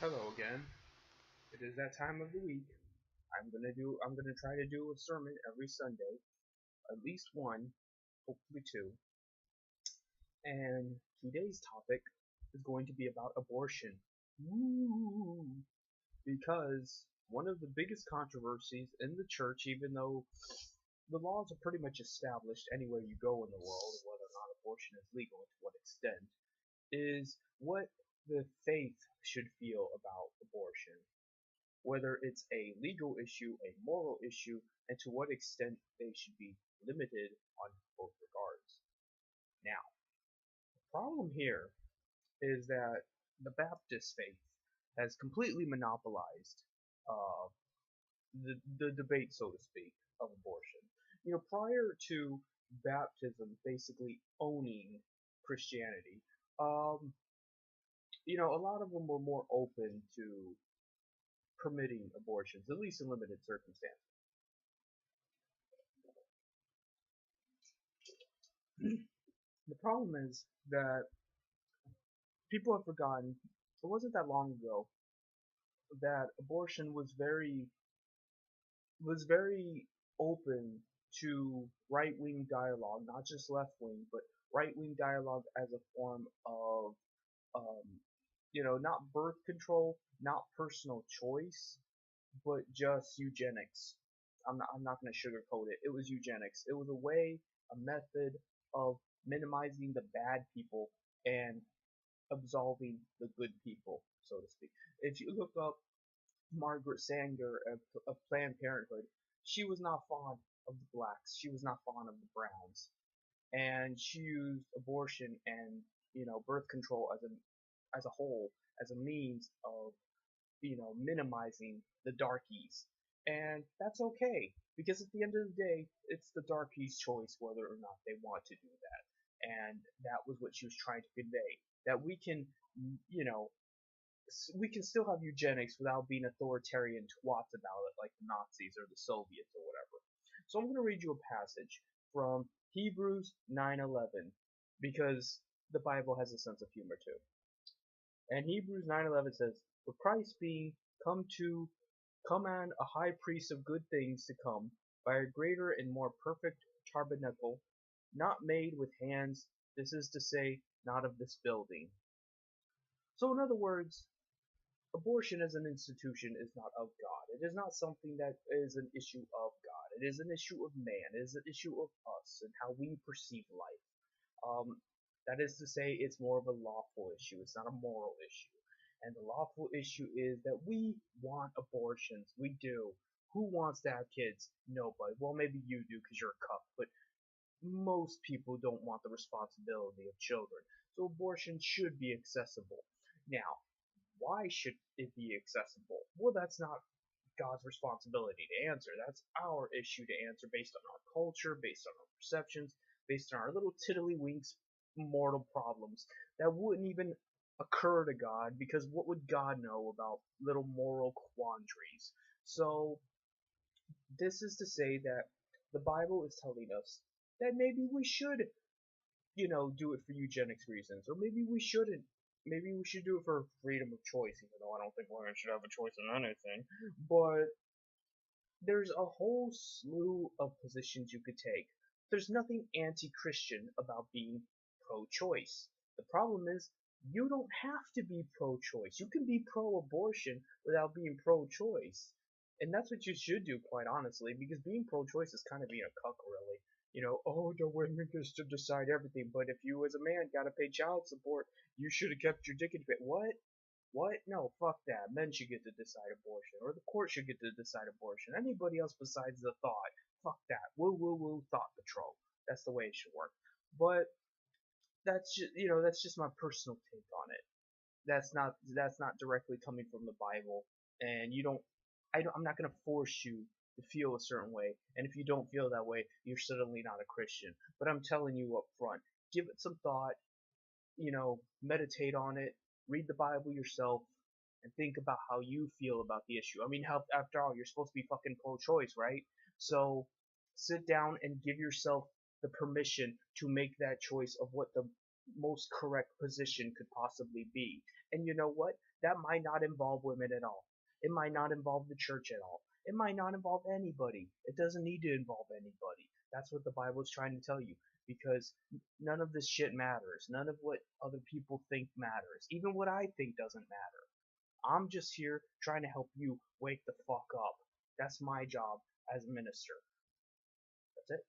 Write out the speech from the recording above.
Hello again. It is that time of the week. I'm gonna try to do a sermon every Sunday, at least one, hopefully two. And today's topic is going to be about abortion. Woo! Because one of the biggest controversies in the church, even though the laws are pretty much established anywhere you go in the world, whether or not abortion is legal and to what extent, is what the faith should feel about abortion, whether it's a legal issue, a moral issue, and to what extent they should be limited on both regards. Now, the problem here is that the Baptist faith has completely monopolized uh, the debate, so to speak, of abortion. Prior to baptism basically owning Christianity, um, a lot of them were more open to permitting abortions, at least in limited circumstances. The problem is that people have forgotten it wasn't that long ago that abortion was very open to right wing dialogue, not just left wing, but right wing dialogue as a form of um, not birth control, not personal choice, but just eugenics. I'm not going to sugarcoat it. It was eugenics. It was a way, a method of minimizing the bad people and absolving the good people, so to speak. If you look up Margaret Sanger of Planned Parenthood, she was not fond of the blacks. She was not fond of the browns, and she used abortion and birth control as a whole as a means of minimizing the darkies. And that's okay, because at the end of the day, it's the darkies' choice whether or not they want to do that. And that was what she was trying to convey. That we can, you know, we can still have eugenics without being authoritarian twats about it like the Nazis or the Soviets or whatever. So I'm going to read you a passage from Hebrews 9:11 because the Bible has a sense of humor too. And Hebrews 9:11 says, "For Christ being come to command a high priest of good things to come, by a greater and more perfect tabernacle, not made with hands, this is to say, not of this building." So in other words, abortion as an institution is not of God. It is not something that is an issue of God. It is an issue of man. It is an issue of us and how we perceive life. That is to say, it's more of a lawful issue. It's not a moral issue. And the lawful issue is that we want abortions. We do. Who wants to have kids? Nobody. Well, maybe you do because you're a cuck, but most people don't want the responsibility of children. So abortion should be accessible. Now, why should it be accessible? Well, that's not God's responsibility to answer. That's our issue to answer based on our culture, based on our perceptions, based on our little tiddlywinks mortal problems that wouldn't even occur to God, because what would God know about little moral quandaries? So this is to say that the Bible is telling us that maybe we should, do it for eugenics reasons, or maybe we shouldn't. Maybe we should do it for freedom of choice, even though I don't think women should have a choice in anything. But there's a whole slew of positions you could take. There's nothing anti-Christian about being pro-choice. The problem is, you don't have to be pro-choice. You can be pro-abortion without being pro-choice. And that's what you should do, quite honestly, because being pro-choice is kind of being a cuck, really. Oh, the women gets to decide everything, but if you as a man gotta pay child support, you should have kept your dick in bed. What? What? No, fuck that. Men should get to decide abortion, or the court should get to decide abortion. Anybody else besides the thought, fuck that. Woo woo woo, thought patrol. That's the way it should work. But that's just my personal take on it. That's not directly coming from the Bible, and I'm not gonna force you to feel a certain way. And if you don't feel that way, you're certainly not a Christian. But I'm telling you up front, give it some thought, meditate on it, read the Bible yourself, and think about how you feel about the issue. I mean, after all, you're supposed to be fucking pro-choice, right? So sit down and give yourself the permission to make that choice of what the most correct position could possibly be. And you know what? That might not involve women at all. It might not involve the church at all. It might not involve anybody. It doesn't need to involve anybody. That's what the Bible is trying to tell you. Because none of this shit matters. None of what other people think matters. Even what I think doesn't matter. I'm just here trying to help you wake the fuck up. That's my job as a minister. That's it.